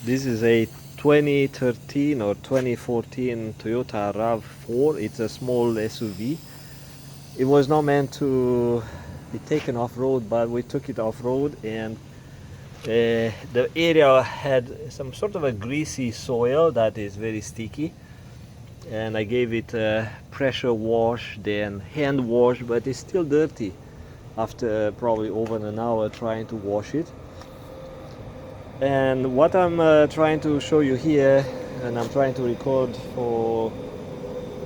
This is a 2013 or 2014 Toyota Rav4. It's a small SUV. It was not meant to be taken off-road, but we took it off-road, and the area had some sort of a greasy soil that is very sticky, and I gave it a pressure wash, then hand wash, but it's still dirty after probably over an hour trying to wash it. And what I'm trying to show you here, and I'm trying to record for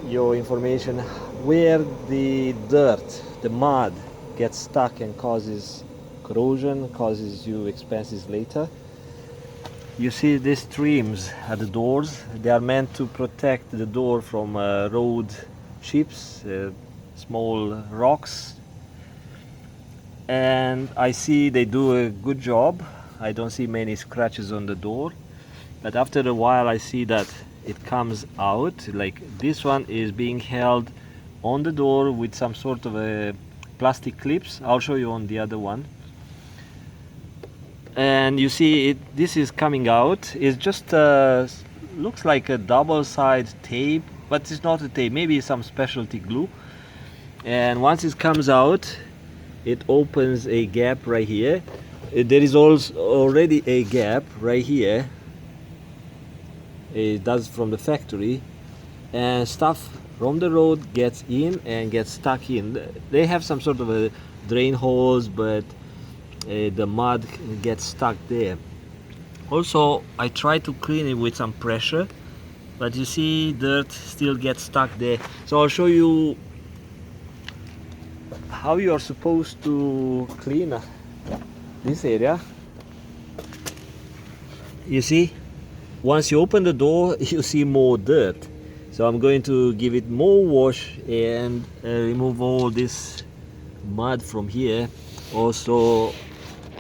your information, where the dirt, the mud gets stuck and causes corrosion, causes you expenses later. You see these trims at the doors. They are meant to protect the door from road chips, small rocks, and I see they do a good job. I don't see many scratches on the door, but after a while I see that it comes out. Like this one is being held on the door with some sort of a plastic clips. I'll show you on the other one. And you see it, this is coming out. It just looks like a double-sided tape, but it's not a tape, maybe some specialty glue. And once it comes out, it opens a gap right here. There is also already a gap right here. It does from the factory, and stuff from the road gets in and gets stuck in. They have some sort of a drain holes, but the mud gets stuck there. Also, I try to clean it with some pressure, but you see dirt still gets stuck there. So I'll show you how you are supposed to clean this area. You see, once you open the door, you see more dirt. So I'm going to give it more wash and remove all this mud from here. Also,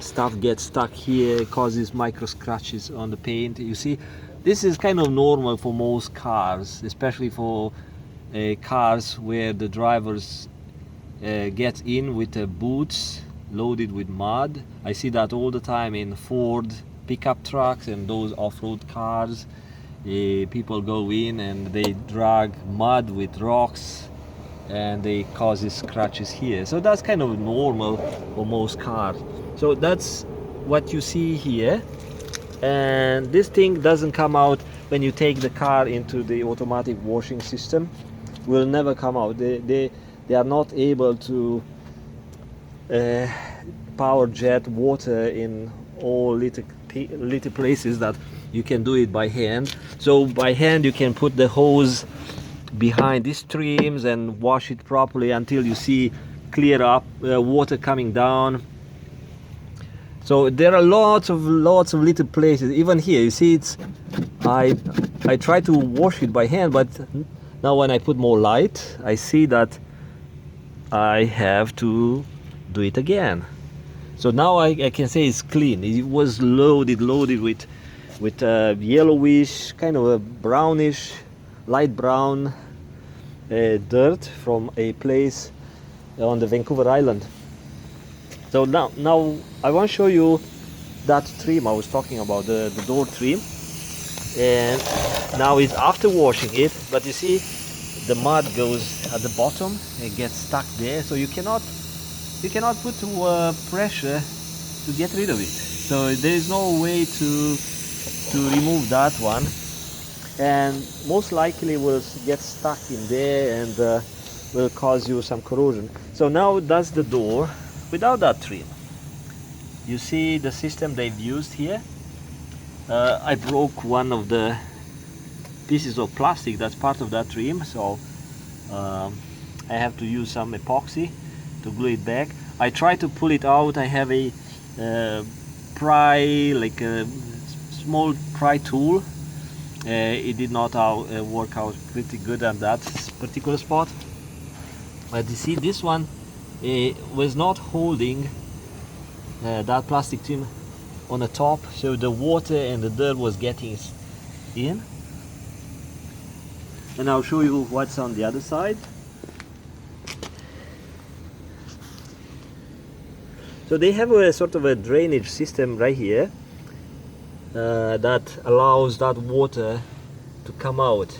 stuff gets stuck here, causes micro scratches on the paint. You see, this is kind of normal for most cars, especially for cars where the drivers get in with boots loaded with mud. I see that all the time in Ford pickup trucks and those off-road cars. People go in and they drag mud with rocks, and they cause scratches here. So that's kind of normal for most cars. So that's what you see here. And this thing doesn't come out when you take the car into the automatic washing system. Will never come out. They are not able to power jet water in all little places that you can do it by hand. So by hand you can put the hose behind these streams and wash it properly until you see clear up water coming down. So there are lots of little places. Even here, you see, it's I try to wash it by hand, but now when I put more light, I see that I have to do it again. So now I can say it's clean. It was loaded with yellowish, kind of a brownish, light brown dirt from a place on the Vancouver Island. So now I want to show you that trim I was talking about, the door trim. And now it's after washing it, but you see the mud goes at the bottom, it gets stuck there, so you cannot put pressure to get rid of it. So there is no way to remove that one, and most likely will get stuck in there and will cause you some corrosion. So now that's the door without that trim. You see the system they've used here. I broke one of the pieces of plastic that's part of that trim, so I have to use some epoxy to glue it back. I try to pull it out. I have a pry, like a small pry tool. It did not work out pretty good on that particular spot. But you see, this one was not holding that plastic trim on the top, so the water and the dirt was getting in. And I'll show you what's on the other side. So they have a sort of a drainage system right here, that allows that water to come out.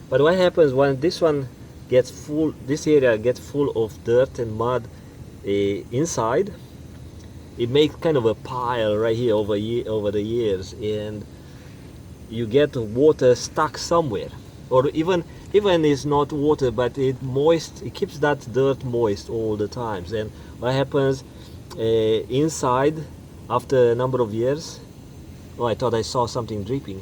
But what happens when this one gets full, this area gets full of dirt and mud inside, it makes kind of a pile right here over the years, and you get water stuck somewhere, or even it's not water, but it keeps that dirt moist all the times. And what happens inside after a number of years, oh, I thought I saw something dripping.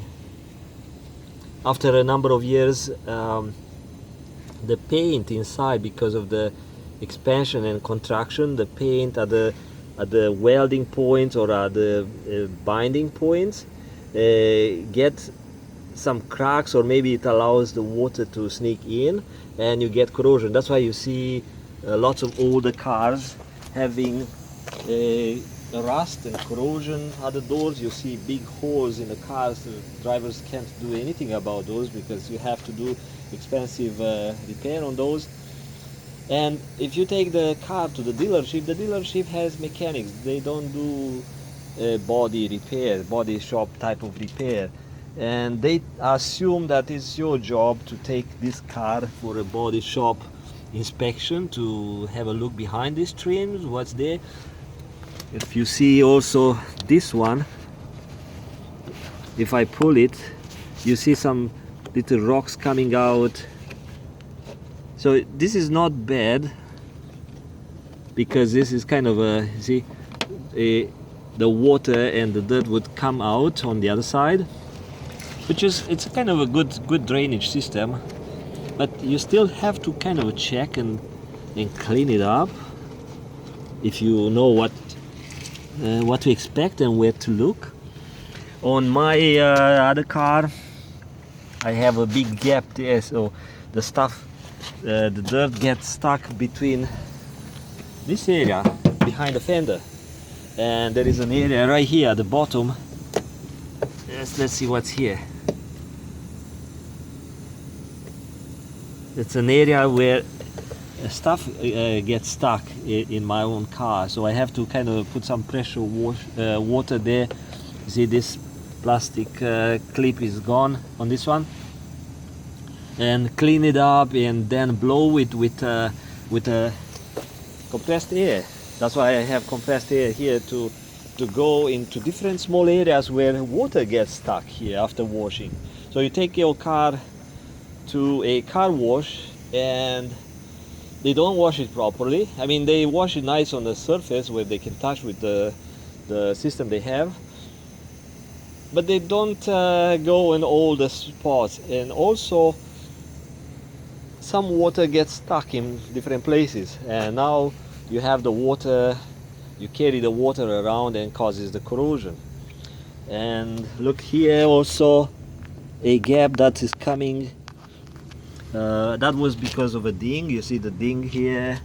After a number of years, the paint inside, because of the expansion and contraction, the paint at the welding points or at the binding points get some cracks, or maybe it allows the water to sneak in, and you get corrosion. That's why you see lots of older cars having rust and corrosion at the doors. You see big holes in the cars. The drivers can't do anything about those because you have to do expensive repair on those. And if you take the car to the dealership has mechanics. They don't do body repair, body shop type of repair, and they assume that it's your job to take this car for a body shop inspection, to have a look behind these trims, what's there. If you see also this one, if I pull it, you see some little rocks coming out. So this is not bad, because this is kind of a, see, the water and the dirt would come out on the other side, which is, it's kind of a good drainage system. But you still have to kind of check and clean it up if you know what to expect and where to look. On my other car, I have a big gap there, so the stuff, the dirt gets stuck between this area behind the fender, and there is an area right here at the bottom. Let's see what's here. It's an area where stuff gets stuck in my own car, so I have to kind of put some pressure water there. You see, this plastic clip is gone on this one, and clean it up and then blow it with compressed air. That's why I have compressed air here to go into different small areas where water gets stuck here after washing. So you take your car to a car wash and they don't wash it properly. I mean, they wash it nice on the surface where they can touch with the system they have, but they don't go in all the spots. And also some water gets stuck in different places, and now you have the water, you carry the water around and causes the corrosion. And look here, also a gap that is coming. That was because of a ding. You see the ding here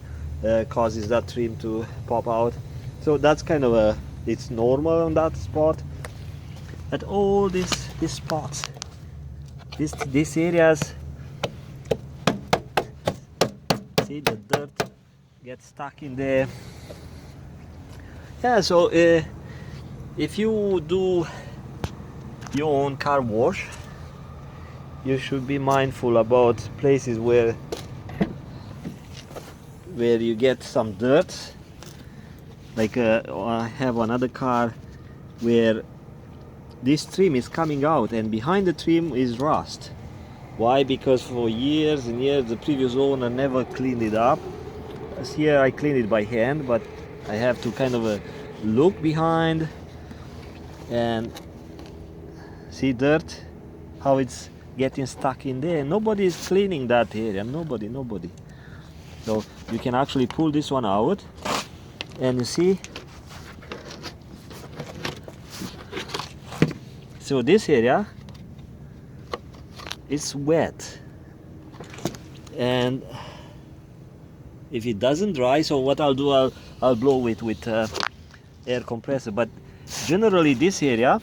causes that trim to pop out. So that's kind of it's normal on that spot. But all these spots, these areas, see the dirt gets stuck in there. Yeah, so if you do your own car wash, you should be mindful about places where you get some dirt. Like I have another car where this trim is coming out, and behind the trim is rust. Why? Because for years and years the previous owner never cleaned it up. As here I clean it by hand, but I have to kind of look behind and see dirt, how it's getting stuck in there. Nobody is cleaning that area, nobody. So you can actually pull this one out, and you see, so this area is wet, and if it doesn't dry, so what I'll do, I'll blow it with air compressor. But generally this area,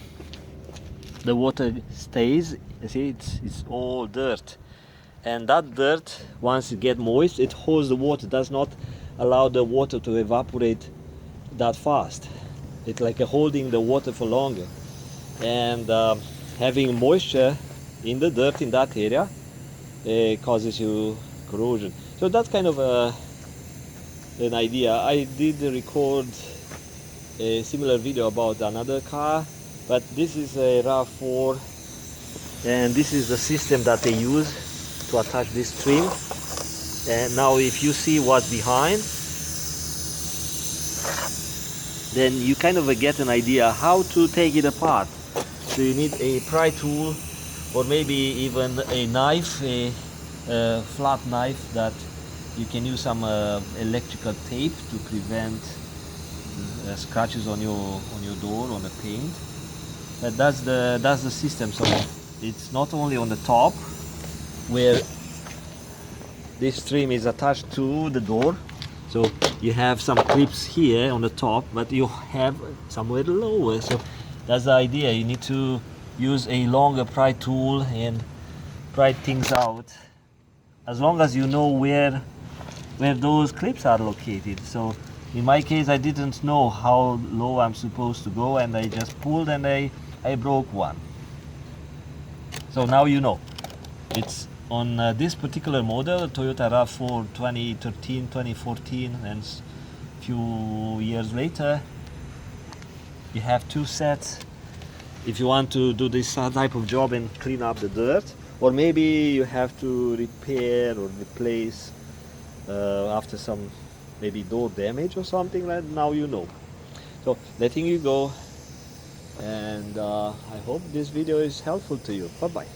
the water stays. You see, it's all dirt, and that dirt, once it gets moist, it holds the water, does not allow the water to evaporate that fast. It's like holding the water for longer. and having moisture in the dirt in that area causes you corrosion. So that's kind of an idea. I did record a similar video about another car, but this is a Rav4, and this is the system that they use to attach this trim. And now if you see what's behind, then you kind of get an idea how to take it apart. So you need a pry tool, or maybe even a knife, a flat knife that you can use some electrical tape to prevent scratches on your door, on the paint. But that's the system. So it's not only on the top where this trim is attached to the door, so you have some clips here on the top, but you have somewhere lower. So that's the idea. You need to use a longer pry tool and pry things out, as long as you know where those clips are located. So in my case, I didn't know how low I'm supposed to go, and I just pulled and I broke one. So now you know. It's on this particular model, Toyota Rav4 2013, 2014, and a few years later, you have two sets if you want to do this type of job and clean up the dirt, or maybe you have to repair or replace after some maybe door damage or something like that. Now you know. So letting you go, and I hope this video is helpful to you. Bye bye.